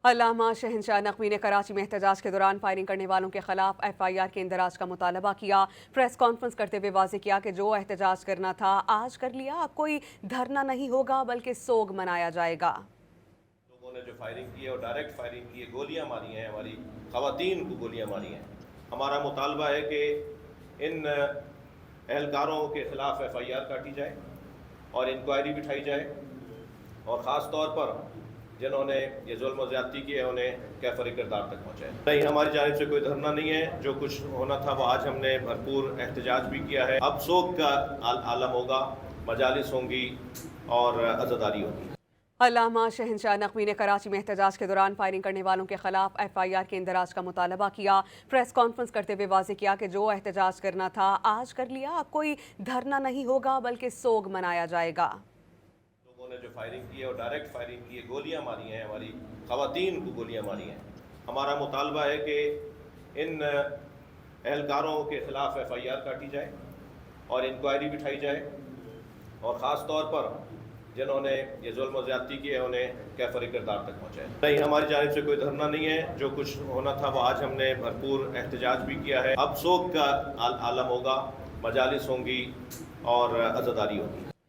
علامہ شہنشاہ نقوی نے کراچی میں احتجاج کے دوران فائرنگ کرنے والوں کے خلاف FIR کے اندراج کا مطالبہ کیا۔ پریس کانفرنس کرتے ہوئے واضح کیا کہ جو احتجاج کرنا تھا آج کر لیا، اب کوئی دھرنا نہیں ہوگا بلکہ سوگ منایا جائے گا۔ لوگوں نے جو فائرنگ کی ہے اور ڈائریکٹ فائرنگ کی ہے، گولیاں ماری ہیں، ہماری خواتین کو گولیاں ماری ہیں۔ ہمارا مطالبہ ہے کہ ان اہلکاروں کے خلاف FIR کاٹی جائے اور انکوائری بٹھائی جائے، اور خاص طور پر جنہوں نے یہ ظلم و زیادتی کی ہے انہیں کیفر کردار تک پہنچائے۔ نہیں، ہماری جانب سے کوئی دھرنا نہیں ہے، جو کچھ ہونا تھا وہ آج ہم نے بھرپور احتجاج بھی کیا ہے۔ اب سوگ کا عالم ہوگا، مجالس ہوں گی اور عزاداری ہوگی۔ علامہ شہنشاہ نقوی نے کراچی میں احتجاج کے دوران فائرنگ کرنے والوں کے خلاف FIR کے اندراج کا مطالبہ کیا۔ پریس کانفرنس کرتے ہوئے واضح کیا کہ جو احتجاج کرنا تھا آج کر لیا، اب کوئی دھرنا نہیں ہوگا بلکہ سوگ منایا جائے گا۔ لوگوں نے جو فائرنگ کی ہے اور ڈائریکٹ فائرنگ کی ہے، گولیاں ماری ہیں، ہماری خواتین کو گولیاں ماری ہیں۔ ہمارا مطالبہ ہے کہ ان اہلکاروں کے خلاف FIR کاٹی جائے اور انکوائری بٹھائی جائے، اور خاص طور پر جنہوں نے یہ ظلم و زیادتی کی ہے انہیں کیفر کردار تک پہنچائے۔ نہیں، ہماری جانب سے کوئی دھرنا نہیں ہے، جو کچھ ہونا تھا وہ آج ہم نے بھرپور احتجاج بھی کیا ہے۔ اب سوگ کا عالم ہوگا، مجالس ہوں گی اور عزاداری ہوگی۔